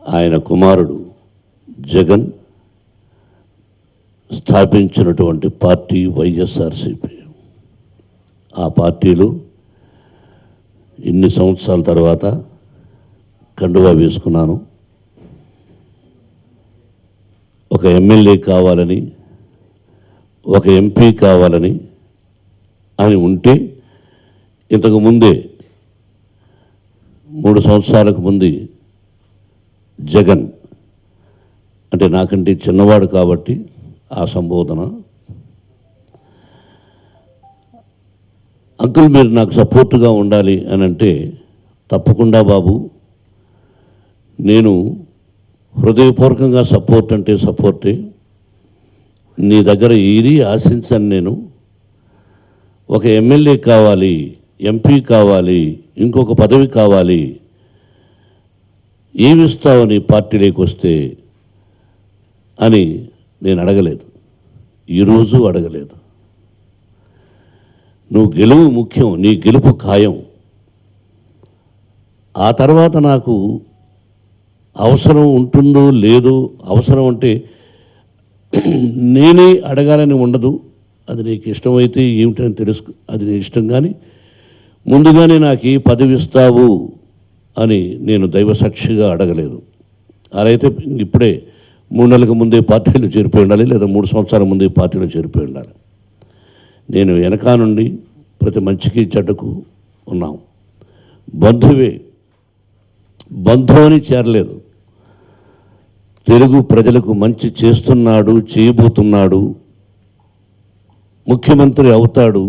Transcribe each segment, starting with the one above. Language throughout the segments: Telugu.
ఆయన కుమారుడు జగన్ స్థాపించినటువంటి పార్టీ వైఎస్ఆర్సీపీ. ఆ పార్టీలో ఇన్ని సంవత్సరాల తర్వాత కండువా వేసుకున్నాను. ఒక ఎమ్మెల్యే కావాలని, ఒక ఎంపీ కావాలని అని ఉంటే ఇంతకు ముందే 3 సంవత్సరాలకు ముందు జగన్ అంటే నాకంటే చిన్నవాడు కాబట్టి ఆ సంబోధన, అంకుల్ మీరు నాకు సపోర్టుగా ఉండాలి అని అంటే, తప్పకుండా బాబు, నేను హృదయపూర్వకంగా సపోర్ట్ అంటే సపోర్టే, నీ దగ్గర ఏది ఆశించను. నేను ఒక ఎమ్మెల్యే కావాలి, ఎంపీ కావాలి, ఇంకొక పదవి కావాలి, ఏమిస్తావని పార్టీలోకి వస్తే అని నేను అడగలేదు, ఈరోజు అడగలేదు. నువ్వు గెలువు ముఖ్యం, నీ గెలుపు ఖాయం. ఆ తర్వాత నాకు అవసరం ఉంటుందో లేదో, అవసరం అంటే నేనే అడగాలని ఉండదు, అది నీకు ఇష్టమైతే ఏమిటని తెలుసు, అది నీ ఇష్టం. కానీ ముందుగానే నాకు ఈ పదవి ఇస్తావు అని నేను దైవసాక్షిగా అడగలేదు. అలా అయితే ఇప్పుడే 3 నెలలకు ముందే పార్టీలో చేరిపోయి ఉండాలి, లేదా 3 సంవత్సరాల ముందే పార్టీలో చేరిపోయి ఉండాలి. నేను వెనకా నుండి ప్రతి మంచికి చెడ్డకు ఉన్నాం. బంధువే, బంధువు అని చేరలేదు. తెలుగు ప్రజలకు మంచి చేస్తున్నాడు, చేయబోతున్నాడు, ముఖ్యమంత్రి అవుతాడు,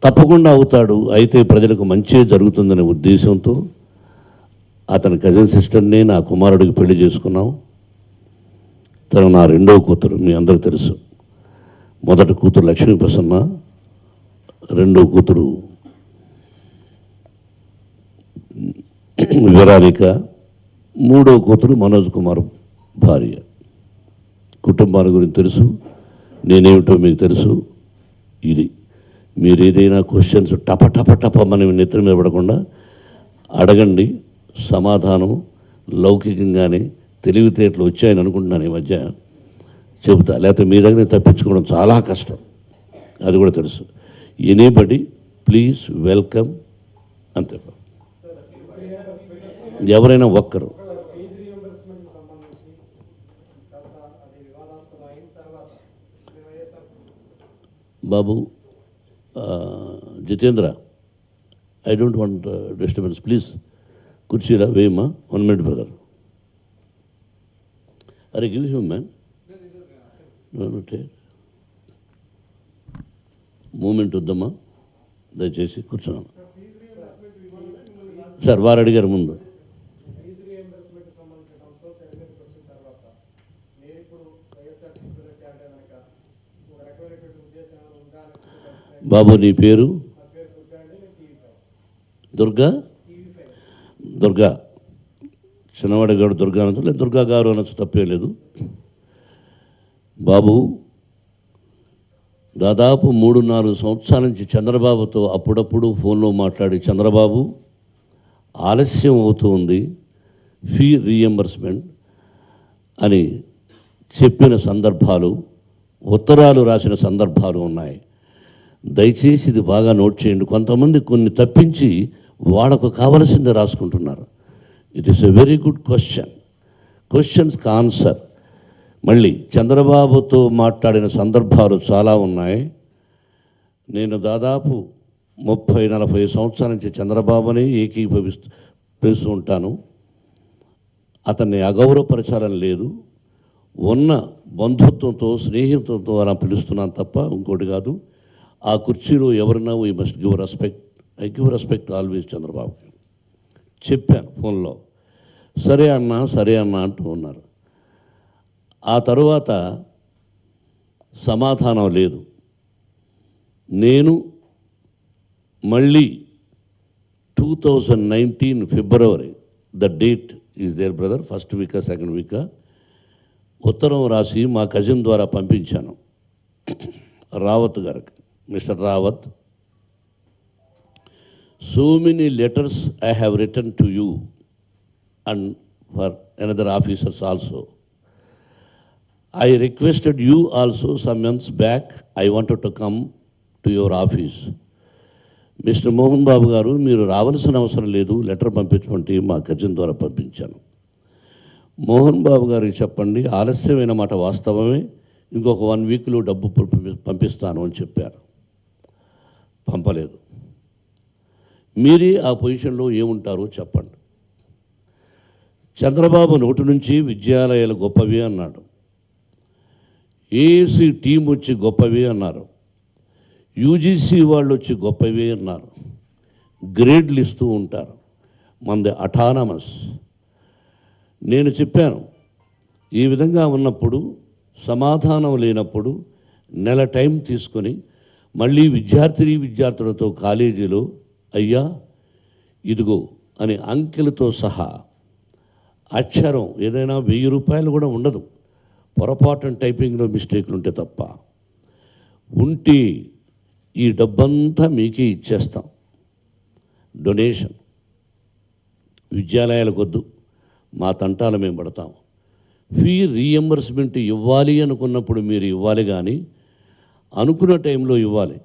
తప్పకుండా అవుతాడు, అయితే ప్రజలకు మంచి జరుగుతుందనే ఉద్దేశంతో అతని కజిన్ సిస్టర్ని నా కుమారుడికి పెళ్లి చేసుకున్నాం. తను నా రెండవ కూతురు, మీ అందరికీ తెలుసు. మొదటి కూతురు లక్ష్మీ ప్రసన్న, రెండో కూతురు విరానిక, మూడో కూతురు మనోజ్ కుమార్ భార్య. కుటుంబాల గురించి తెలుసు, నేనేమిటో మీకు తెలుసు. ఇది మీరు ఏదైనా క్వశ్చన్స్ టప టప టప మనం నెత్తి మీద పడకుండా అడగండి, సమాధానం లౌకికంగానే తెలివితేటలు వచ్చాయని అనుకుంటున్నాను. ఈ మధ్య చెబుతా, లేకపోతే మీ దగ్గర తప్పించుకోవడం చాలా కష్టం, అది కూడా తెలుసు. ఎనీబడి ప్లీజ్ వెల్కమ్, అంతే. ఎవరైనా ఒక్కరు. బాబు Jitendra, I don't want disturbance, please కుర్చీరా వేయమ్మా. 1 minute బ్రదర్. అరే గివ్ హిమ్ మ్యాన్, మూమెంట్ వద్దమ్మా, దయచేసి కూర్చున్నాను. సార్ వారు అడిగారు ముందు. బాబు నీ పేరు? దుర్గా. దుర్గా, చిన్నవాడి గారు దుర్గా అనొచ్చు, లేదు దుర్గా గారు అనొచ్చు, తప్పే లేదు. బాబు దాదాపు 3-4 సంవత్సరాల నుంచి చంద్రబాబుతో అప్పుడప్పుడు ఫోన్లో మాట్లాడి, చంద్రబాబు ఆలస్యం అవుతుంది ఫీ రీఎంబర్స్మెంట్ అని చెప్పిన సందర్భాలు, ఉత్తరాలు రాసిన సందర్భాలు ఉన్నాయి. దయచేసి ఇది బాగా నోట్ చేయండి. కొంతమంది కొన్ని తప్పించి వాళ్ళకు కావలసింది రాసుకుంటున్నారు. It is a very good question, క్వశ్చన్స్కి ఆన్సర్. మళ్ళీ చంద్రబాబుతో మాట్లాడిన సందర్భాలు చాలా ఉన్నాయి. నేను దాదాపు 30-40 సంవత్సరాల నుంచి చంద్రబాబుని ఏకీభవిస్తూ ఉంటాను. అతన్ని అగౌరవపరచాలని లేదు, ఉన్న బంధుత్వంతో స్నేహితులతో అలా పిలుస్తున్నాను తప్ప ఇంకోటి కాదు. ఆ కుర్చీలో ఎవరన్నా we must give respect. I give respect always చంద్రబాబుకి. చెప్పాను ఫోన్లో, సరే అన్నా సరే అన్నా అంటూ ఉన్నారు. ఆ తరువాత సమాధానం లేదు. నేను మళ్ళీ 2019 ఫిబ్రవరి, the date is there brother, first వీకా సెకండ్ వీకా, ఉత్తరం రాసి మా కజిన్ ద్వారా పంపించాను రావత్ గారికి. Mister Rawat, so many letters I have written to you and for another officers also. I requested you also some months back, I wanted to come to your office. Mister Mohan Babu garu, మీరు రావాల్సిన అవసరం లేదు, లెటర్ పంపించమంటే మా కజిన్ ద్వారా పంపించాను. మోహన్ బాబు గారికి చెప్పండి, ఆలస్యమైన మాట వాస్తవమే, ఇంకొక 1 వీక్లో డబ్బు పంపిస్తాను అని చెప్పారు. పంపలేదు. మీరే ఆ పొజిషన్లో ఏముంటారో చెప్పండి. చంద్రబాబు నోటి నుంచి విద్యాలయాలు గొప్పవి అన్నాడు, ఏఏసీ టీం వచ్చి గొప్పవి అన్నారు, యూజీసీ వాళ్ళు వచ్చి గొప్పవి అన్నారు, గ్రేడ్లు ఇస్తూ ఉంటారు, మనది అటానమస్. నేను చెప్పాను, ఈ విధంగా ఉన్నప్పుడు సమాధానం లేనప్పుడు నెల టైం తీసుకొని మళ్ళీ విద్యార్థులతో కాలేజీలో అయ్యా ఇదిగో అని అంకెలతో సహా అక్షరం ఏదైనా 1000 రూపాయలు కూడా ఉండదు, పొరపాటున టైపింగ్లో మిస్టేక్లు ఉంటే తప్ప, ఉంటే ఈ డబ్బంతా మీకే ఇచ్చేస్తాం, డొనేషన్ విద్యాలయాలకు వద్దు, మా తంటాలు మేము పడతాం. ఫీ రీఎంబర్స్మెంట్ ఇవ్వాలి అనుకున్నప్పుడు మీరు ఇవ్వాలి, కానీ అనుకున్న టైంలో ఇవ్వాలి.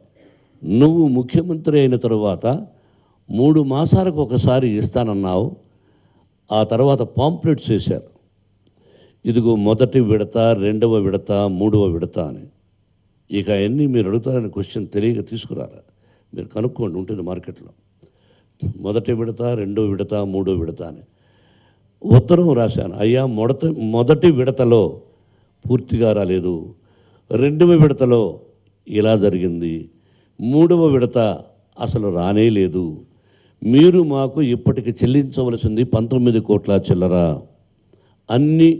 నువ్వు ముఖ్యమంత్రి అయిన తర్వాత 3 మాసాలకు ఒకసారి ఇస్తానన్నావు, ఆ తర్వాత పాంప్లెట్స్ వేశారు, ఇదిగో మొదటి విడత, 2వ విడత, 3వ విడత అని. ఇక అన్నీ మీరు అడుగుతారని క్వశ్చన్ తెలియక తీసుకురారా, మీరు కనుక్కోండి, ఉంటుంది మార్కెట్లో. మొదటి విడత, 2వ విడత, 3వ విడత అని ఉత్తరం రాశాను. అయ్యా మొదటి విడతలో పూర్తిగా రాలేదు, 2వ విడతలో ఇలా జరిగింది, 3వ విడత అసలు రానే లేదు, మీరు మాకు ఇప్పటికి చెల్లించవలసింది 19 కోట్ల చిల్లర, అన్నీ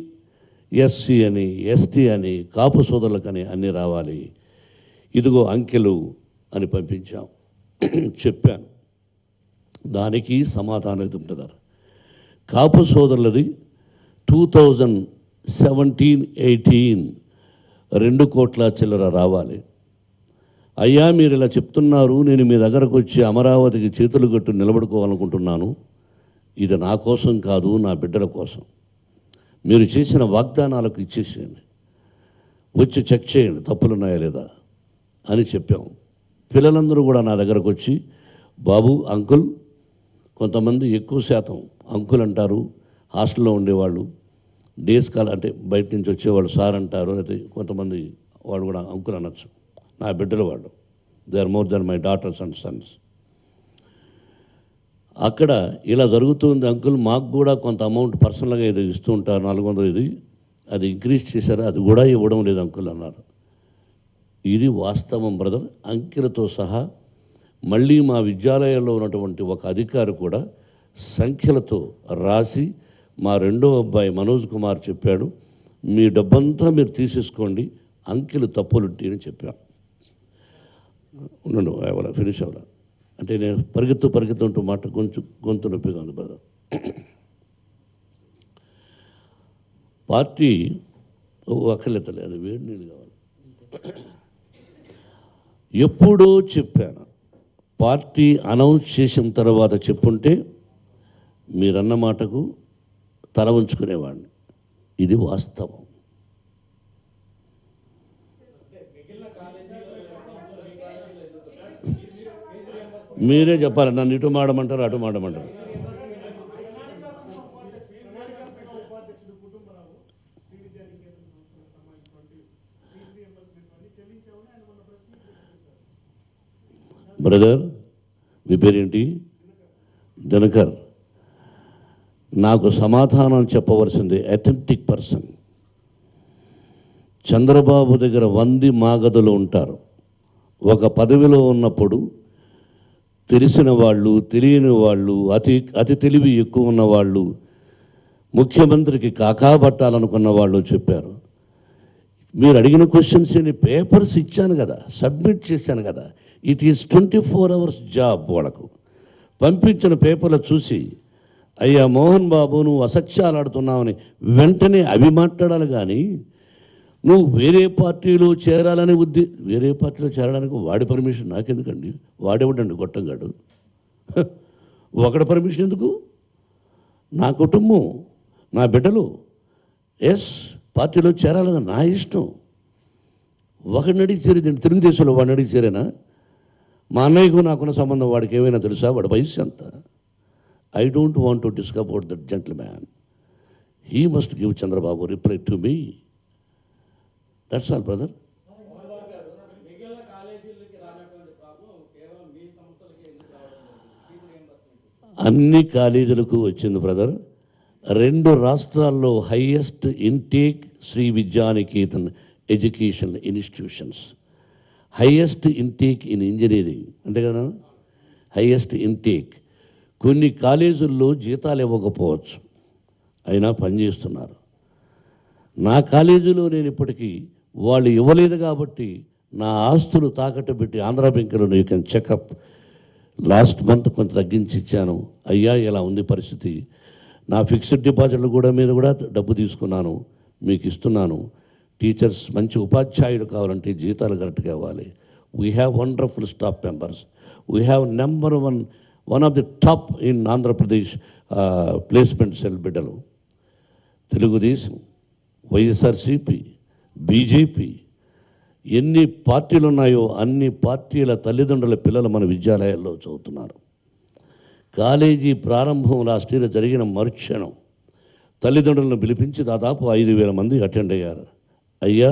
ఎస్సీ అని, ఎస్టీ అని, కాపు సోదరులకని అన్నీ రావాలి, ఇదిగో అంకెలు అని పంపించాం. చెప్పాను, దానికి సమాధానం ఎదుగుతున్నారు. కాపు సోదరులది 2017-18 2 కోట్ల చిల్లర రావాలి. అయ్యా మీరు ఇలా చెప్తున్నారు, నేను మీ దగ్గరకు వచ్చి అమరావతికి చేతులు కట్టు నిలబడుకోవాలనుకుంటున్నాను, ఇది నా కోసం కాదు, నా బిడ్డల కోసం. మీరు చేసిన వాగ్దానాలకు ఇచ్చేసేయండి, వచ్చి చెక్ చేయండి తప్పులున్నాయా లేదా అని చెప్పాము. పిల్లలందరూ కూడా నా దగ్గరకు వచ్చి, బాబు అంకుల్, కొంతమంది ఎక్కువ శాతం అంకుల్ అంటారు, హాస్టల్లో ఉండేవాళ్ళు, డేస్ కాల్ అంటే బయట నుంచి వచ్చేవాళ్ళు సార్ అంటారు, అయితే కొంతమంది వాళ్ళు కూడా అంకుల్ అనొచ్చు, నా బిడ్డలు వాళ్ళు, they are more than my daughters and sons. అక్కడ ఇలా జరుగుతుంది అంకుల్, మాకు కూడా కొంత అమౌంట్ పర్సనల్గా ఏదో ఇస్తూ ఉంటారు, 400 ఇది, అది ఇంక్రీజ్ చేశారు, అది కూడా ఇవ్వడం లేదు అంకుల్ అన్నారు. ఇది వాస్తవం బ్రదర్, అంకెలతో సహా. మళ్ళీ మా విద్యాలయంలో ఉన్నటువంటి ఒక అధికారి కూడా సంఖ్యలతో రాసి, మా 2వ అబ్బాయి మనోజ్ కుమార్ చెప్పాడు, మీ డబ్బంతా మీరు తీసేసుకోండి, అంకెలు తప్పులుంటి అని చెప్పాను. ఉండండి అవ్వాల, ఫినిష్ అవ్వాల అంటే నేను పరిగెత్తుంటూ మాట గొంతు నొప్పిగా ఉంది బ్రదర్. పార్టీ అక్కర్లేతలే, అది వేడి నీళ్ళు కావాలి. ఎప్పుడో చెప్పాను, పార్టీ అనౌన్స్ చేసిన తర్వాత చెప్పుంటే మీరన్న మాటకు తల ఉంచుకునేవాడిని. ఇది వాస్తవం. మీరే చెప్పాలి, నన్ను ఇటు మాడమంటారు, అటు మాడమంటారు. బ్రదర్ మీ పేరేంటి? దినకర్. నాకు సమాధానం చెప్పవలసింది అథెంటిక్ పర్సన్. చంద్రబాబు దగ్గర 100 మాగదులు ఉంటారు. ఒక పదవిలో ఉన్నప్పుడు తెలిసిన వాళ్ళు, తెలియని వాళ్ళు, అతి తెలివి ఎక్కువ ఉన్నవాళ్ళు, ముఖ్యమంత్రికి కాకాబట్టాలనుకున్న వాళ్ళు చెప్పారు. మీరు అడిగిన క్వశ్చన్స్ అని పేపర్స్ ఇచ్చాను కదా, సబ్మిట్ చేశాను కదా. It is 24 hours job. వాళ్ళకు పంపించిన పేపర్లు చూసి, అయ్యా మోహన్ బాబు నువ్వు అసత్యాలు ఆడుతున్నావని వెంటనే అవి మాట్లాడాలి. కానీ నువ్వు వేరే పార్టీలో చేరాలని వేరే పార్టీలో చేరడానికి వాడి పర్మిషన్ నాకెందుకండి? వాడేవాడండి గొట్టంగాడు, ఒకటి పర్మిషన్ ఎందుకు? నా కుటుంబం, నా బిడ్డలు పార్టీలో చేరాలని నా ఇష్టం. ఒకడిని అడిగి చేరేది తెలుగుదేశంలో వాడిని అడిగి చేరేనా? మా అన్నయ్యకు నాకున్న సంబంధం వాడికి ఏమైనా తెలుసా? వాడి వయసు ఎంత? I don't want to discuss about that gentleman. He must give Chandrababu reply to me. That's all brother. అన్ని కాలేజీలకు వచ్చింది బ్రదర్. 2 రాష్ట్రాల్లో highest intake Shri Vidyanikethan education institutions, highest intake in engineering, అంతే కదా, హైయెస్ట్ ఇంటేక్. కొన్ని కాలేజీల్లో జీతాలు ఇవ్వకపోవచ్చు, అయినా పనిచేస్తున్నారు. నా కాలేజీలో నేను ఇప్పటికీ వాళ్ళు ఇవ్వలేదు కాబట్టి నా ఆస్తులు తాకట్టు పెట్టి ఆంధ్ర బ్యాంకులో you can checkup last month కొంత తగ్గించి ఇచ్చాను. అయ్యా ఇలా ఉంది పరిస్థితి, నా ఫిక్స్డ్ డిపాజిట్లు కూడా మీద కూడా డబ్బు తీసుకున్నాను, మీకు ఇస్తున్నాను. టీచర్స్ మంచి ఉపాధ్యాయులు కావాలంటే జీతాలు కరెక్ట్గా ఇవ్వాలి. We have wonderful staff members. We have number one of the top in Andhra Pradesh placement cell బిడ్డలు. తెలుగుదేశం, వైఎస్ఆర్సిపి, బీజేపీ, ఎన్ని పార్టీలు ఉన్నాయో అన్ని పార్టీల తల్లిదండ్రుల పిల్లలు మన విద్యాలయాల్లో చదువుతున్నారు. కాలేజీ ప్రారంభం లాస్ట్ ఇయర్ జరిగిన మరుక్షణం తల్లిదండ్రులను పిలిపించి దాదాపు 5,000 మంది అటెండ్ అయ్యారు. అయ్యా,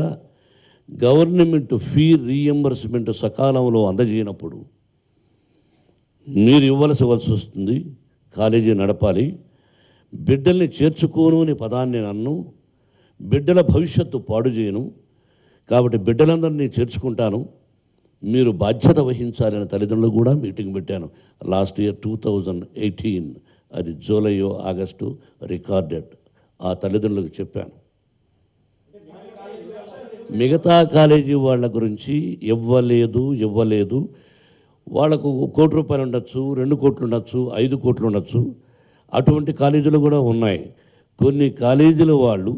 గవర్నమెంట్ ఫీ రీఎంబర్స్మెంట్ సకాలంలో అందజేయనప్పుడు మీరు ఇవ్వాల్సి వస్తుంది, కాలేజీ నడపాలి. బిడ్డల్ని చేర్చుకోను అనే పదాన్ని నన్ను, బిడ్డల భవిష్యత్తు పాడు చేయను, కాబట్టి బిడ్డలందరినీ చేర్చుకుంటాను, మీరు బాధ్యత వహించాలని తల్లిదండ్రులు కూడా మీటింగ్ పెట్టాను. లాస్ట్ ఇయర్ 2018, అది జూలైయో ఆగస్టు రికార్డెడ్. ఆ తల్లిదండ్రులకు చెప్పాను. మిగతా కాలేజీ వాళ్ళ గురించి ఇవ్వలేదు. వాళ్ళకు 1 కోటి రూపాయలు ఉండొచ్చు, 2 కోట్లు ఉండొచ్చు, 5 కోట్లు ఉండొచ్చు. అటువంటి కాలేజీలు కూడా ఉన్నాయి. కొన్ని కాలేజీల వాళ్ళు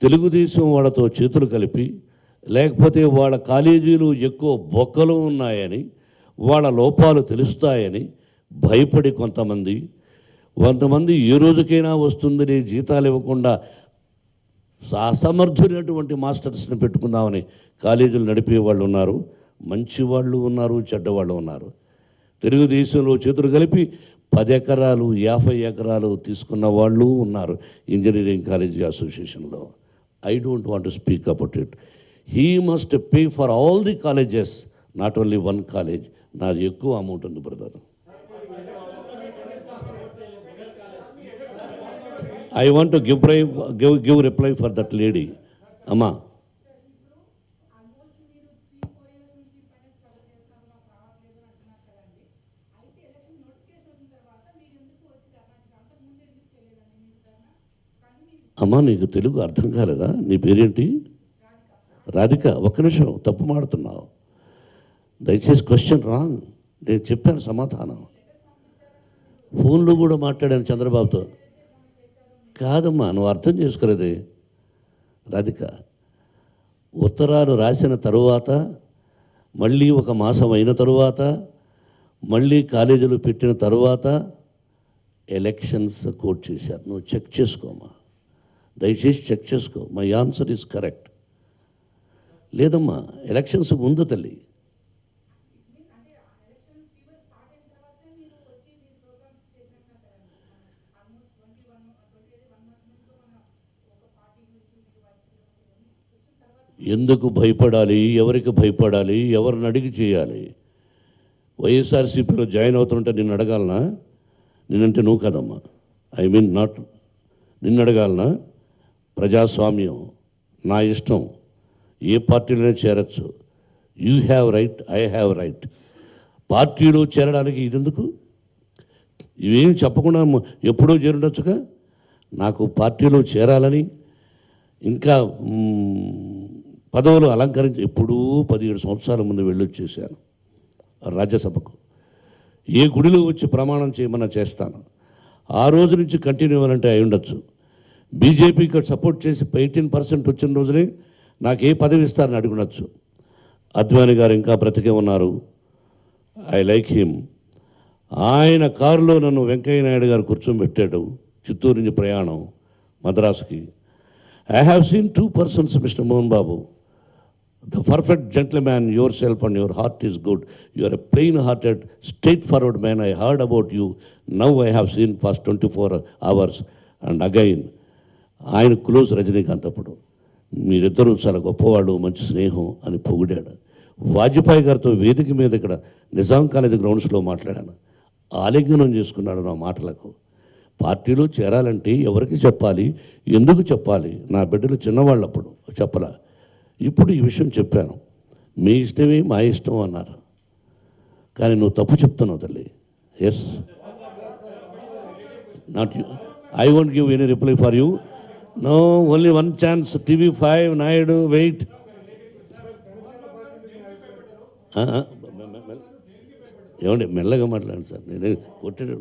తెలుగుదేశం వాళ్ళతో చేతులు కలిపి, లేకపోతే వాళ్ళ కాలేజీలు ఎక్కువ బొక్కలు ఉన్నాయని, వాళ్ళ లోపాలు తెలుస్తాయని భయపడి కొంతమంది ఏ రోజుకైనా వస్తుందని జీతాలు ఇవ్వకుండా అసమర్థులైనటువంటి మాస్టర్స్ని పెట్టుకుందామని కాలేజీలు నడిపే వాళ్ళు ఉన్నారు. మంచి వాళ్ళు ఉన్నారు, చెడ్డవాళ్ళు ఉన్నారు. తెలుగుదేశంలో చేతులు కలిపి 10 ఎకరాలు 50 ఎకరాలు తీసుకున్న వాళ్ళు ఉన్నారు ఇంజనీరింగ్ కాలేజీ అసోసియేషన్లో. I don't want to speak about it. He must pay for all the colleges, not only 1 college. నాది ఎక్కువ అమౌంట్ ఉంది brother. I want to give reply for that lady. అమ్మా, అమ్మా నీకు తెలుగు అర్థం కాలేదా? నీ పేరేంటి? రాధిక. ఒక్క నిమిషం, తప్పు మాడుతున్నావు. దయచేసి క్వశ్చన్ రాంగ్. నేను చెప్పాను సమాధానం. ఫోన్లో కూడా మాట్లాడాను చంద్రబాబుతో. కాదమ్మా, నువ్వు అర్థం చేసుకోలేదే రాధిక. ఉత్తరాలు రాసిన తరువాత, మళ్ళీ 1 మాసం అయిన తరువాత, మళ్ళీ కాలేజీలు పెట్టిన తరువాత ఎలక్షన్స్ కోట్ చేశారు. నువ్వు చెక్ చేసుకోమా, దయచేసి చెక్ చేసుకో. My answer is correct. లేదమ్మా, ఎలక్షన్స్ ముందు తల్లి. ఎందుకు భయపడాలి? ఎవరికి భయపడాలి? ఎవరిని అడిగి చేయాలి? వైఎస్ఆర్సీపీలో జాయిన్ అవుతుంటే నిన్ను అడగాలనా? నేనంటే నువ్వు కదమ్మా, ఐ మీన్ నాట్ నిన్ను అడగాలనా? ప్రజాస్వామ్యం, నా ఇష్టం, ఏ పార్టీలోనే చేరచ్చు. You have right, I have right. పార్టీలో చేరడానికి ఇదెందుకు? ఇవేమి చెప్పకుండా ఎప్పుడో చేరుండొచ్చుగా. నాకు పార్టీలో చేరాలని, ఇంకా పదవులు అలంకరించి ఎప్పుడూ 17 సంవత్సరాల ముందు వెళ్ళొచ్చేసాను రాజ్యసభకు. ఏ గుడిలో వచ్చి ప్రమాణం చేయమన్నా చేస్తాను. ఆ రోజు నుంచి కంటిన్యూ అవ్వాలంటే అయి ఉండొచ్చు. బీజేపీకి సపోర్ట్ చేసి 18% వచ్చిన రోజునే నాకు ఏ పదవి ఇస్తారని అడుగునొచ్చు. అద్వానీ గారు ఇంకా బ్రతికే ఉన్నారు. I like him. ఆయన కారులో నన్ను వెంకయ్య నాయుడు గారు కూర్చోబెట్టాడు. చిత్తూరు నుంచి ప్రయాణం మద్రాసుకి. I have seen 2 persons, mister Mohan Babu. The perfect gentleman, yourself and your heart is good. You are a plain-hearted, straightforward man. I heard about you. Now I have seen past 24 hours. And again, ఆయన క్లోజ్ రజనీకాంత్ అప్పుడు. మీరిద్దరూ చాలా గొప్పవాళ్ళు, మంచి స్నేహం అని పొగిడాడు. వాజ్పేయి గారితో వేదిక మీద ఇక్కడ నిజాం కాలేజీ గ్రౌండ్స్లో మాట్లాడాను. ఆలింగనం చేసుకున్నాడు నా మాటలకు. పార్టీలో చేరాలంటే ఎవరికి చెప్పాలి, ఎందుకు చెప్పాలి? నా బిడ్డలు చిన్నవాళ్ళు అప్పుడు చెప్పలా. ఇప్పుడు ఈ విషయం చెప్పాను. మీ ఇష్టమే మా ఇష్టం అన్నారు. కానీ నువ్వు తప్పు చెప్తున్నావు తల్లి. Yes, not you. I won't give any reply for you. No, only one chance. TV5 Naidu, wait. ఏమండి మెల్లగా మాట్లాడండి సార్, నేను కొట్టాడు.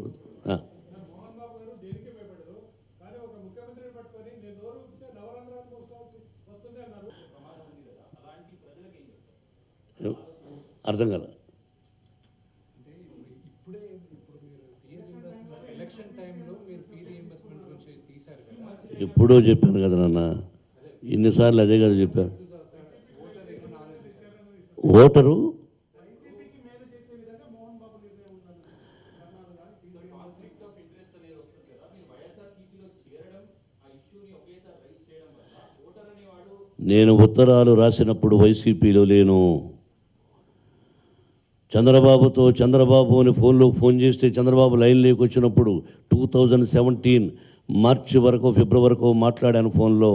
అర్థం కాల. ఎప్పుడో చెప్పాను కదా నాన్న, ఇన్నిసార్లు అదే కదా చెప్పాను. ఓటరు నేను ఉత్తరాలు రాసినప్పుడు వైసీపీలో లేను. చంద్రబాబు అని ఫోన్ చేస్తే చంద్రబాబు లైన్లోకి వచ్చినప్పుడు 2017 మార్చి వరకు ఫిబ్రవరి వరకు మాట్లాడాను ఫోన్లో.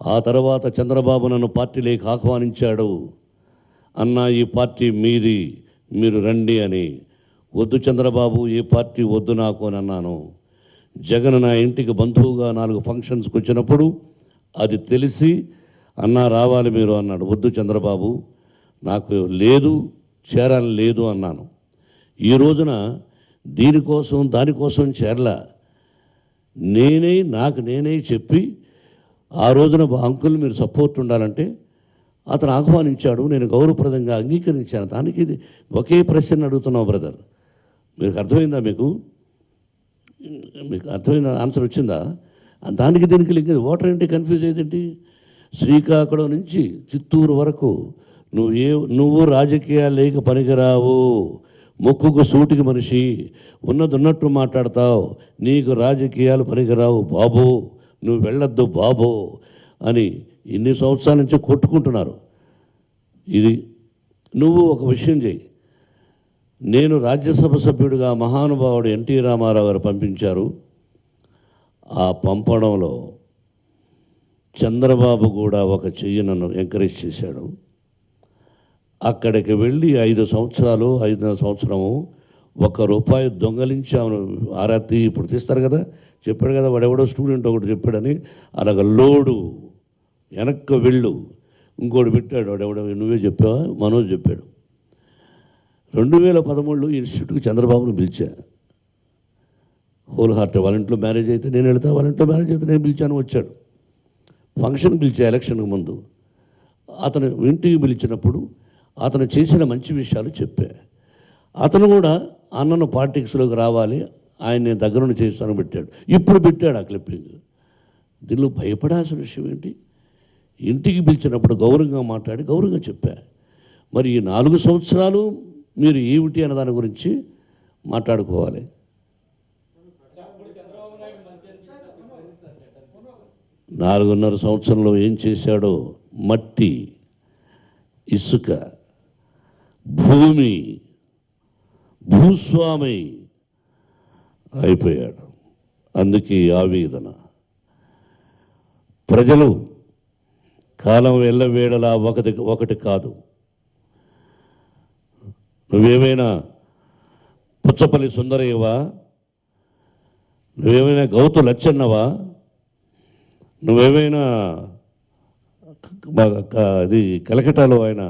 ఆ తర్వాత చంద్రబాబు నన్ను పార్టీలోకి ఆహ్వానించాడు. అన్నా ఈ పార్టీ మీది, మీరు రండి అని. వద్దు చంద్రబాబు, ఏ పార్టీ వద్దు నాకు అని అన్నాను. జగన్ నా ఇంటికి బంధువుగా 4 ఫంక్షన్స్కి వచ్చినప్పుడు అది తెలిసి అన్నా రావాలి మీరు అన్నాడు. వద్దు చంద్రబాబు, నాకు లేదు, చేరాలని లేదు అన్నాను. ఈ రోజున దీనికోసం దానికోసం చేరలా. నాకు నేనే చెప్పి ఆ రోజున అంకుల్ మీరు సపోర్ట్ ఉండాలంటే అతను ఆహ్వానించాడు. నేను గౌరవప్రదంగా అంగీకరించాను. దానికి ఇది ఒకే ప్రశ్న అడుగుతున్నావు బ్రదర్. మీకు అర్థమైందా? మీకు అర్థమైన ఆన్సర్ వచ్చిందా? దానికి దీనికి లింక్. ఓటర్ ఏంటి కన్ఫ్యూజ్ అయ్యేదేంటి? శ్రీకాకుళం నుంచి చిత్తూరు వరకు నువ్వు రాజకీయాలేక పనికిరావు, మొక్కుకు సూటికి మనిషి, ఉన్నట్టు మాట్లాడతావు, నీకు రాజకీయాలు పనికిరావు బాబు, నువ్వు వెళ్ళొద్దు బాబు అని ఇన్ని సంవత్సరాల నుంచి కొట్టుకుంటున్నారు. ఇది నువ్వు ఒక విషయం చేయి. నేను రాజ్యసభ సభ్యుడిగా మహానుభావుడు ఎన్టీ రామారావు గారు పంపించారు. ఆ పంపడంలో చంద్రబాబు కూడా ఒక చెయ్యి నన్ను ఎంకరేజ్ చేశాడు. అక్కడికి వెళ్ళి 5 సంవత్సరాలు 5 సంవత్సరము ₹1 దొంగలించాము. ఆరాతి ఇప్పుడు తీస్తారు కదా, చెప్పాడు కదా వాడెవడో స్టూడెంట్ ఒకటి చెప్పాడని. అలాగ లోడు వెనక్కి వెళ్ళు ఇంకోటి పెట్టాడు. వాడెవడో నువ్వే చెప్పావా? మనోజ్ చెప్పాడు. 2013లో ఇన్స్టిట్యూట్కి చంద్రబాబును పిలిచా. హోల్ హార్ట్ వాళ్ళ ఇంట్లో మ్యారేజ్ అయితే నేను వెళ్తా, వాళ్ళ ఇంట్లో మ్యారేజ్ అయితే నేను పిలిచాను. వచ్చాడు. ఫంక్షన్కి పిలిచా ఎలక్షన్కి ముందు. అతను ఇంటికి పిలిచినప్పుడు అతను చేసిన మంచి విషయాలు చెప్పా. అతను కూడా అన్నను పాలిటిక్స్లోకి రావాలి, ఆయన నేను దగ్గరుండి చేస్తాను పెట్టాడు. ఇప్పుడు పెట్టాడు ఆ క్లిప్పింగ్. దీనిలో భయపడాల్సిన విషయం ఏంటి? ఇంటికి పిలిచినప్పుడు గౌరవంగా మాట్లాడి గౌరవంగా చెప్పా. మరి ఈ 4 సంవత్సరాలు మీరు ఏమిటి అన్న దాని గురించి మాట్లాడుకోవాలి. 4.5 సంవత్సరంలో ఏం చేశాడో? మట్టి, ఇసుక, భూమి, భూస్వామి అయిపోయాడు. అందుకే ఆవేదన. ప్రజలు కాలం ఎల్లవేళలా ఒకటి కాదు. నువ్వేమైనా పుచ్చపల్లి సుందరయ్యవా? నువ్వేమైనా గౌతు లచ్చన్నవా? నువ్వేమైనా అది కలకటాలో ఆయన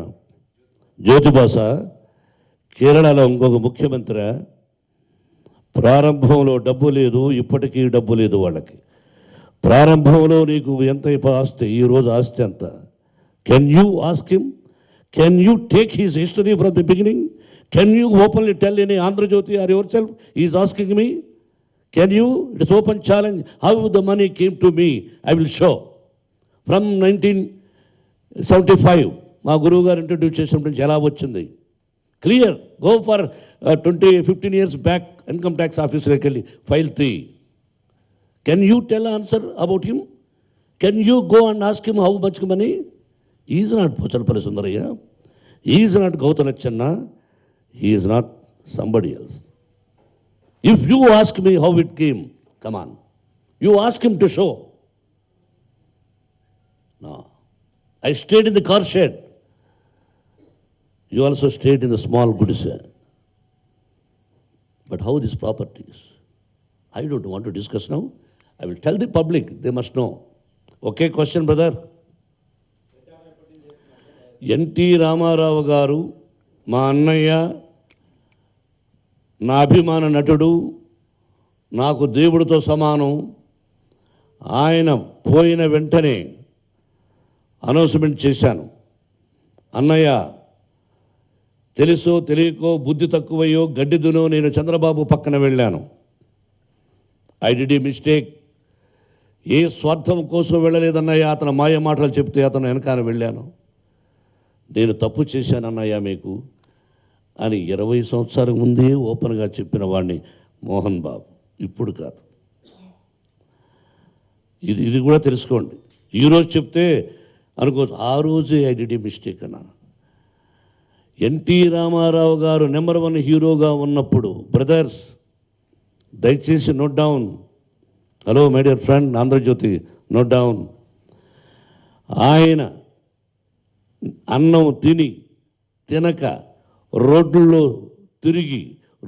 జ్యోతిబాస, కేరళలో ఇంకొక ముఖ్యమంత్రి? ప్రారంభంలో డబ్బు లేదు, ఇప్పటికీ డబ్బు లేదు వాళ్ళకి. ప్రారంభంలో నీకు ఎంత ఆస్తి, ఈరోజు ఆస్తి ఎంత? Can you ask him? Can you take his history from the beginning? Can you openly tell any Andhra Jyothi or your self is asking me? Can you? It's open challenge. How the money came to me I will show. From 1975 మా గురువు గారు ఇంట్రడ్యూస్ చేసినప్పటి నుంచి ఎలా వచ్చింది clear. Go for 15 years back income tax ఆఫీసర్కి వెళ్ళి ఫైల్ 3. కెన్ యూ టెల్ ఆన్సర్ అబౌట్ him? Can you go and ask him how much money? Is not Pochalapalli Sundarayya, is not Gouthu Latchanna, is not somebody else. If you ask me how it came, come on, you ask him to show. No. I stayed in the car shed. You also stayed in the small goods. But how these properties? I don't want to discuss now. I will tell the public, they must know. Okay, question, brother? NT Rama Rao గారు మా అన్నయ్య, నా అభిమాన నటుడు, నాకు దేవుడితో సమానం. ఆయన పోయిన వెంటనే అనౌన్స్మెంట్ చేశాను, అన్నయ్య తెలుసో తెలియకో బుద్ధి తక్కువయ్యో గడ్డిదునో నేను చంద్రబాబు పక్కన వెళ్ళాను. I did a mistake. ఏ స్వార్థం కోసం వెళ్ళలేదన్నయ్య, అతను మాయ మాటలు చెప్తే అతను వెనకాల వెళ్ళాను. నేను తప్పు చేశాను అన్నయ్య మీకు అని 20 సంవత్సరాల ముందే ఓపెన్గా చెప్పిన వాడిని మోహన్ బాబు, ఇప్పుడు కాదు. ఇది కూడా తెలుసుకోండి. ఈరోజు చెప్తే అనుకోవచ్చు, ఆ రోజే ఐ డిడ్ ఏ మిస్టేక్ అన్నాను. ఎన్టీ రామారావు గారు నెంబర్ 1 హీరోగా ఉన్నప్పుడు, బ్రదర్స్ దయచేసి note down, hello my dear friend Andhra Jyothi, note down. ఆయన అన్నం తినక రోడ్లలో తిరిగి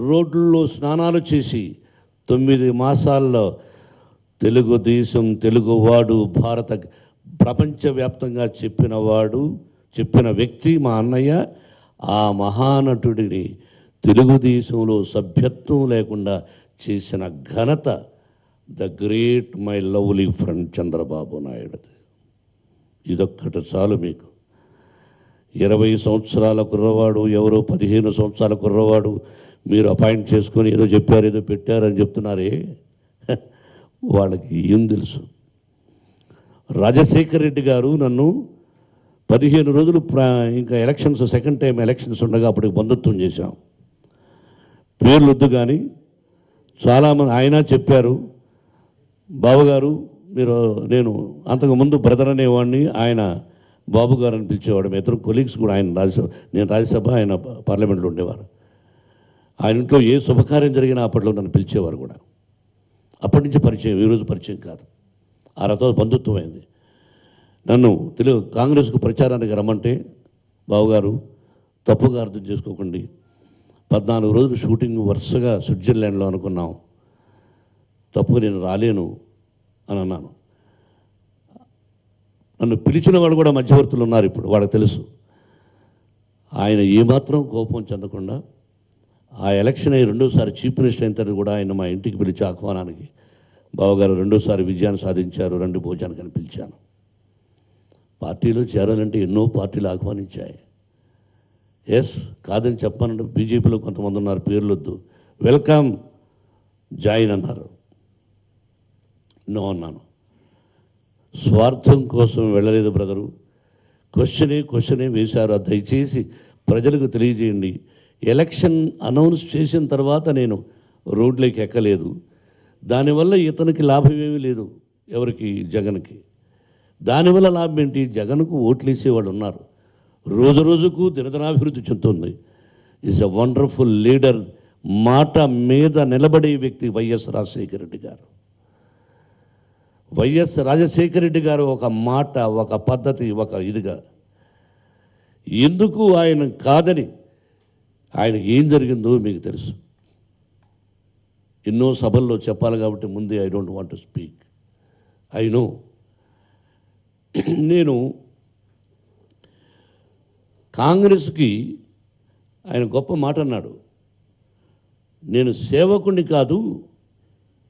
రోడ్లలో స్నానాలు చేసి 9 మాసాల్లో తెలుగుదేశం, తెలుగువాడు, ప్రపంచవ్యాప్తంగా చెప్పిన వ్యక్తి మా అన్నయ్య. ఆ మహానటుడిని తెలుగుదేశంలో సభ్యత్వం లేకుండా చేసిన ఘనత the great my lovely friend Chandrababu నాయుడుది. ఇదొక్కటి చాలు మీకు. 20 సంవత్సరాల కుర్రవాడు ఎవరో 15 సంవత్సరాల కుర్రవాడు మీరు అపాయింట్ చేసుకొని ఏదో చెప్పారు ఏదో పెట్టారని చెప్తున్నారే, వాళ్ళకి ఏం తెలుసు? రాజశేఖర్ రెడ్డి గారు నన్ను 15 రోజులు ఇంకా ఎలక్షన్స్, సెకండ్ టైం ఎలక్షన్స్ ఉండగా అప్పటికి బంధుత్వం చేశాం. పేర్లు వద్దు కానీ చాలామంది ఆయన చెప్పారు, బాబుగారు మీరు, నేను అంతకుముందు బ్రదర్ అనేవాడిని, ఆయన బాబు గారు అని పిలిచేవాడు. మీ ఇద్దరు కొలీగ్స్ కూడా, ఆయన నేను రాజ్యసభ, ఆయన పార్లమెంట్లో ఉండేవారు. ఆయన ఇంట్లో ఏ శుభకార్యం జరిగినా అప్పట్లో నన్ను పిలిచేవారు కూడా. అప్పటి నుంచి పరిచయం, ఈరోజు పరిచయం కాదు. ఆ రతో బంధుత్వం అయింది. నన్ను కాంగ్రెస్కు ప్రచారానికి రమ్మంటే, బావగారు తప్పుగా అర్థం చేసుకోకండి, 14 రోజులు షూటింగ్ వరుసగా స్విట్జర్లాండ్లో అనుకున్నాం, తప్పుగా నేను రాలేను అని అన్నాను. నన్ను పిలిచిన వాళ్ళు కూడా మధ్యవర్తులు ఉన్నారు ఇప్పుడు, వాళ్ళకి తెలుసు. ఆయన ఏమాత్రం కోపం చెందకుండా ఆ ఎలక్షన్ అయ్యి 2సారి చీఫ్ మినిస్టర్ అయిన తర్వాత కూడా ఆయన మా ఇంటికి పిలిచి ఆహ్వానానికి, బావగారు 2సారి విజయాన్ని సాధించారు, 2 భోజనానికి అని పిలిచాను. పార్టీలో చేరాలంటే ఎన్నో పార్టీలు ఆహ్వానించాయి. ఎస్, కాదని చెప్పానంటే బీజేపీలో కొంతమంది ఉన్నారు, పేర్లొద్దు, వెల్కమ్ జాయిన్ అన్నారు. నో అన్నాను. స్వార్థం కోసం వెళ్ళలేదు బ్రదరు. క్వశ్చనే వేశారు. దయచేసి ప్రజలకు తెలియజేయండి. ఎలక్షన్ అనౌన్స్ చేసిన తర్వాత నేను రోడ్లోకి ఎక్కలేదు. దానివల్ల ఇతనికి లాభం ఏమీ లేదు, ఎవరికి? జగన్కి. దానివల్ల లాభం ఏంటి? జగన్కు ఓట్లు వేసేవాళ్ళు ఉన్నారు. రోజు రోజుకు దినదినాభివృద్ధి చెందుతుంది. Is a wonderful leader. మాట మీద నిలబడే వ్యక్తి వైఎస్ రాజశేఖర రెడ్డి గారు. వైఎస్ రాజశేఖర రెడ్డి గారు ఒక మాట, ఒక పద్ధతి, ఒక ఇదిగా. ఎందుకు ఆయన కాదని, ఆయన ఏం జరిగిందో మీకు తెలుసు. ఎన్నో సభల్లో చెప్పాలి కాబట్టి ముందే I don't want to speak. I know. నేను కాంగ్రెస్కి ఆయన గొప్ప మాట అన్నాడు, నేను సేవకుడిని కాదు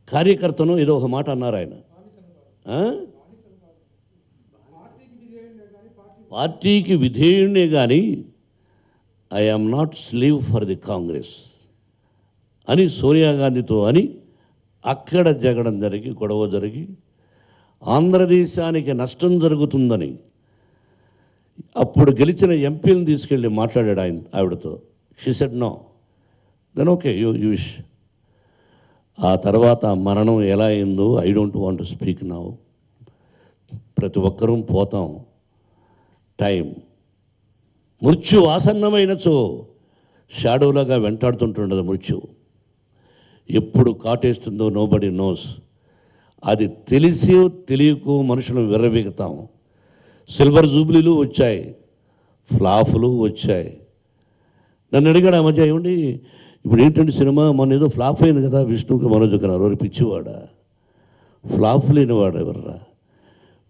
కార్యకర్తను, ఏదో ఒక మాట అన్నారు ఆయన. పార్టీకి విధేయుడే కానీ I am not slave for the Congress అని సోనియా గాంధీతో అని అక్కడ జగడం జరిగి గొడవ జరిగి ఆంధ్రదేశానికి నష్టం జరుగుతుందని అప్పుడు గెలిచిన ఎంపీలను తీసుకెళ్ళి మాట్లాడాడు ఆవిడతో. She said no, then okay you wish. ఆ తర్వాత మరణం ఎలా అయిందో I don't want to speak now. ప్రతి ఒక్కరూ పోతాం. టైం మృత్యు ఆసన్నమైనచో షాడోలాగా వెంటాడుతుంటుండదు మృత్యు. ఎప్పుడు కాటేస్తుందో నోబడి నోస్. అది తెలిసి తెలియకు మనుషులు విర్రవీగుతాం. సిల్వర్ జూబ్లీలు వచ్చాయి, ఫ్లాఫ్లు వచ్చాయి. నన్ను అడిగాడు ఆ మధ్య, ఏమండి ఇప్పుడు ఏంటంటే సినిమా మొన్న ఏదో ఫ్లాప్ అయింది కదా విష్ణుకి మనోజ్ గారు, ఎవరు పిచ్చివాడా? ఫ్లాప్ లేనివాడు ఎవర్రా?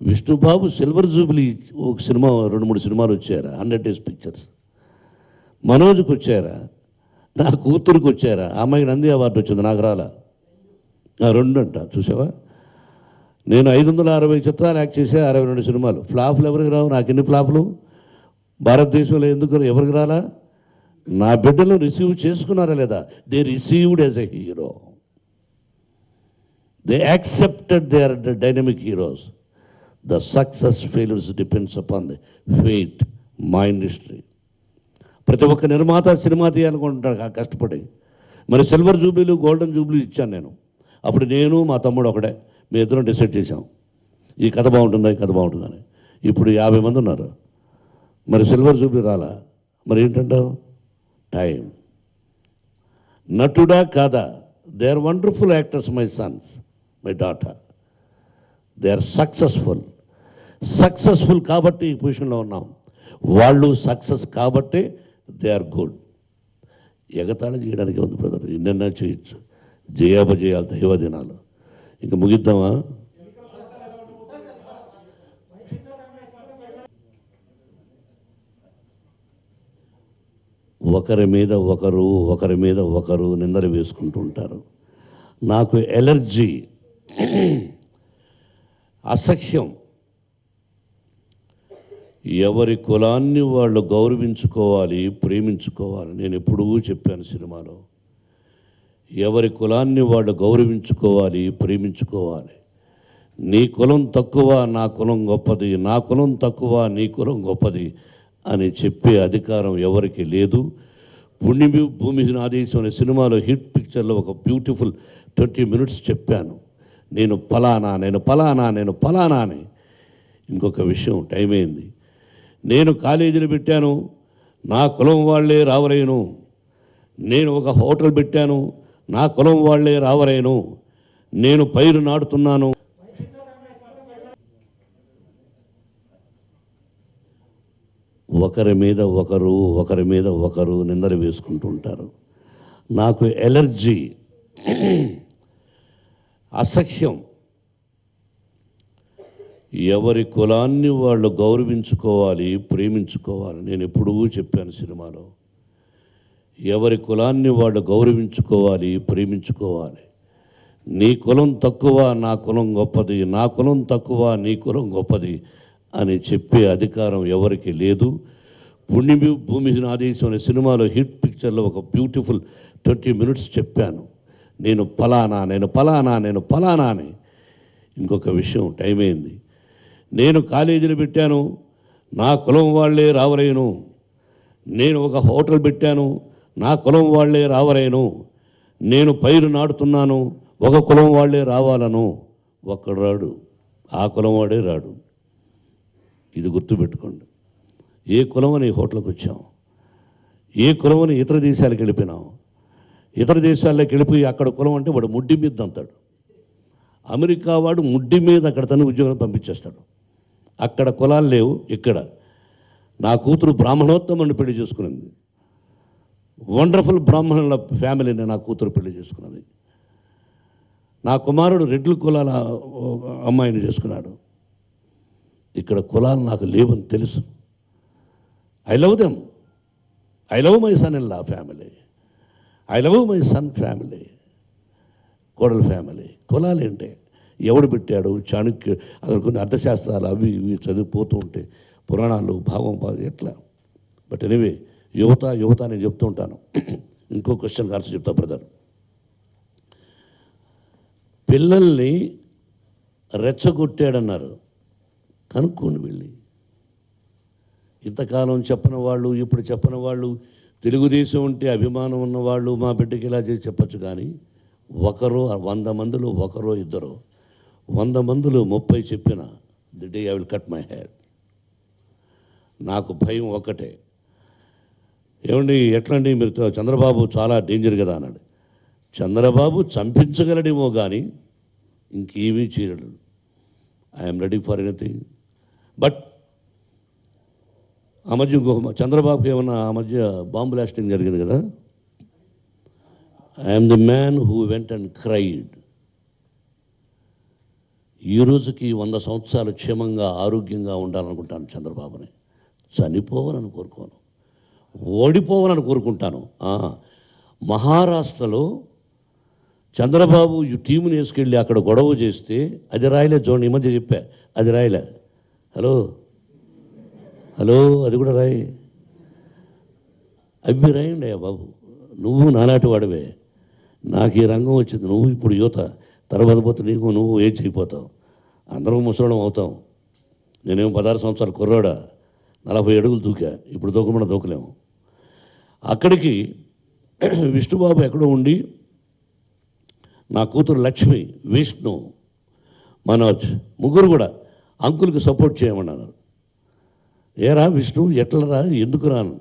విష్ణుబాబు సిల్వర్ జూబ్లీ ఒక సినిమా 2-3 సినిమాలు వచ్చారా, 100 Days పిక్చర్స్. మనోజ్కి వచ్చారా, నా కూతురికి వచ్చారా? అమ్మాయికి నంది అవార్డు వచ్చింది, నాకు రాలా. 2 అంట, చూసావా? నేను 560 చిత్రాలు యాక్ట్ చేసే 62 సినిమాలు. ఫ్లాప్లు ఎవరికి రావు? నాకు ఎన్ని ఫ్లాప్లు? భారతదేశంలో ఎందుకు ఎవరికి రాలా? నా బిడ్డలు రిసీవ్ చేసుకున్నారా లేదా? They received as a hero. They accepted they are dynamic heroes. The success failures depends upon the fate. మా ఇండస్ట్రీ ప్రతి ఒక్క నిర్మాత సినిమా తీయాలనుకుంటాడు కష్టపడి. మరి సిల్వర్ జూబ్లీలు, గోల్డెన్ జూబ్లీ ఇచ్చాను నేను. అప్పుడు నేను మా తమ్ముడు ఒకడే, మీ ఇద్దరం డిసైడ్ చేశాం ఈ కథ బాగుంటుందా, ఈ కథ బాగుంటుందని. ఇప్పుడు 50 మంది ఉన్నారు. మరి సిల్వర్ జూబ్లీ రాలా? మరి ఏంటంటావు? టైం. నటుడా కాదా? They are wonderful actors, my sons, my daughter. They are successful కాబట్టి ఈ పొజిషన్లో ఉన్నాం. వాళ్ళు సక్సెస్ కాబట్టి దే ఆర్ గుడ్. ఎగతాళి చేయడానికి ఉంది బ్రదర్, ఎన్నెన్నా చేయొచ్చు. జయాపజయాలు దైవదినాలు. ఇంకా ముగిద్దామా? ఒకరి మీద ఒకరు నిందలు వేసుకుంటూ ఉంటారు. నాకు ఎలర్జీ, అసహ్యం. ఎవరి కులాన్ని వాళ్ళు గౌరవించుకోవాలి, ప్రేమించుకోవాలి. నేను ఎప్పుడూ చెప్పాను సినిమాలో, ఎవరి కులాన్ని వాళ్ళు గౌరవించుకోవాలి, ప్రేమించుకోవాలి. నీ కులం తక్కువ, నా కులం గొప్పది, నా కులం తక్కువ, నీ కులం గొప్పది అని చెప్పే అధికారం ఎవరికి లేదు. భూమి ఆదేశం అనే సినిమాలో హిట్ పిక్చర్లో ఒక బ్యూటిఫుల్ 20 minutes చెప్పాను, నేను ఫలానా అని. ఇంకొక విషయం, టైం అయింది. నేను కాలేజీలు పెట్టాను, నా కులం వాళ్ళే రావలేను. నేను ఒక హోటల్ పెట్టాను, నా కులం వాళ్ళే రావలేను. నేను పైరు నాటుతున్నాను. ఒకరి మీద ఒకరు నిందలు వేసుకుంటూ ఉంటారు. నాకు ఎలర్జీ, అసహ్యం. ఎవరి కులాన్ని వాళ్ళు గౌరవించుకోవాలి, ప్రేమించుకోవాలి. నేను ఎప్పుడూ చెప్పాను సినిమాలో, ఎవరి కులాన్ని వాళ్ళు గౌరవించుకోవాలి, ప్రేమించుకోవాలి. నీ కులం తక్కువ, నా కులం గొప్పది, నా కులం తక్కువ, నీ కులం గొప్పది అని చెప్పే అధికారం ఎవరికి లేదు. భూమి ఆదేశం అనే సినిమాలో హిట్ పిక్చర్లో ఒక బ్యూటిఫుల్ 20 minutes చెప్పాను, నేను ఫలానా అని. ఇంకొక విషయం, టైం అయింది. నేను కాలేజీలు పెట్టాను, నా కులం వాళ్ళే రావలేను. నేను ఒక హోటల్ పెట్టాను, నా కులం వాళ్ళే రావలేను. నేను పైరు నాటుతున్నాను, ఒక కులం వాళ్ళే రావాలను. ఒక్కడు రాడు, ఆ కులం వాడే రాడు. ఇది గుర్తుపెట్టుకోండి. ఏ కులం అని హోటల్కి వచ్చాం, ఏ కులం అని ఇతర దేశాలకు వెళ్ళిపోయినాం. ఇతర దేశాల్లోకి వెళ్ళిపోయి అక్కడ కులం అంటే వాడు ముడ్డి మీద అంతాడు. అమెరికా వాడు ముడ్డి మీద అక్కడ తన ఉద్యోగం పంపించేస్తాడు. అక్కడ కులాలు లేవు. ఇక్కడ నా కూతురు బ్రాహ్మణోత్తముని పెళ్లి చేసుకున్నది. వండర్ఫుల్ బ్రాహ్మణుల ఫ్యామిలీని నా కూతురు పెళ్లి చేసుకున్నది. నా కుమారుడు రెడ్ల కులాల అమ్మాయిని చేసుకున్నాడు. ఇక్కడ కులాలు నాకు లేవని తెలుసు. I love them. I love my son in law family. I love my son family, కోడల ఫ్యామిలీ. కులాలు ఏంటి, ఎవడు పెట్టాడు? చాణక్య అక్కడ కొన్ని అర్థశాస్త్రాలు అవి ఇవి చదివిపోతూ ఉంటే పురాణాలు భావం ఎట్లా. బట్ ఎనీవే, యువత నేను చెప్తూ ఉంటాను. ఇంకో క్వశ్చన్ ఆన్సర్ చెప్తా బ్రదర్. పిల్లల్ని రెచ్చగొట్టాడన్నారు. కనుక్కోండి వెళ్ళి. ఇంతకాలం చెప్పని వాళ్ళు, ఇప్పుడు చెప్పని వాళ్ళు, తెలుగుదేశం ఉంటే అభిమానం ఉన్నవాళ్ళు మా బిడ్డకి ఇలా చేసి చెప్పచ్చు. కానీ ఒకరు 100 మందిలో ఒకరో ఇద్దరు, 100 మందిలో 30 చెప్పిన the day I will cut my head. నాకు భయం ఒక్కటే, ఏమండి ఎట్లా అండి మీరు చంద్రబాబు చాలా డేంజర్ కదా అన్నాడు. చంద్రబాబు చంపించగలడేమో కానీ ఇంకేమీ చేయడు. I'm ready for anything. But ఆ మధ్య చంద్రబాబుకి ఏమన్నా ఆ మధ్య బాంబు బ్లాస్టింగ్ జరిగింది కదా. I'm the man who went and cried. ఈ రోజుకి 100 సంవత్సరాలు క్షేమంగా ఆరోగ్యంగా ఉండాలనుకుంటాను చంద్రబాబుని. చనిపోవాలని కోరుకోను, ఓడిపోవాలని కోరుకుంటాను. మహారాష్ట్రలో చంద్రబాబు ఈ టీముని వేసుకెళ్ళి అక్కడ గొడవ చేస్తే అది రాయలే. చూడండి, ఈ మధ్య చెప్పా, అది రాయలే. హలో హలో అది కూడా రాయి. అవి రాయండి అయ్యా బాబు. నువ్వు నాలాంటి వాడివే, నాకు ఈ రంగం వచ్చింది. నువ్వు ఇప్పుడు యువత, తర్వాత పోతే నీకు నువ్వు ఏం చేయపోతావు. అందరం ముసలం అవుతాం. నేనేమో 16 సంవత్సరాలు కుర్రాడా, 40 అడుగులు దూకా. ఇప్పుడు దూకకుండా దూకలేము. అక్కడికి విష్ణుబాబు ఎక్కడో ఉండి నా కూతురు లక్ష్మి, విష్ణు, మనోజ్ ముగ్గురు కూడా అంకుల్కి సపోర్ట్ చేయమన్నారు. ఏరా విష్ణు ఎట్లరా, ఎందుకు రాను?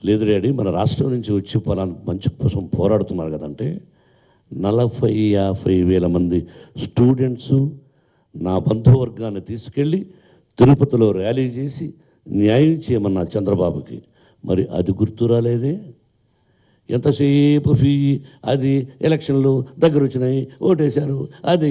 లేదు డాడీ, మన రాష్ట్రం నుంచి వచ్చి పలానా మంచి కోసం పోరాడుతున్నారు కదంటే 40-50 వేల మంది స్టూడెంట్సు నా బంధువర్గాన్ని తీసుకెళ్ళి తిరుపతిలో ర్యాలీ చేసి న్యాయం చేయమన్నా చంద్రబాబుకి. మరి అది గుర్తు రాలేదే? ఎంతసేపు అది ఎలక్షన్లు దగ్గర వచ్చినాయి, ఓటేశారు, అది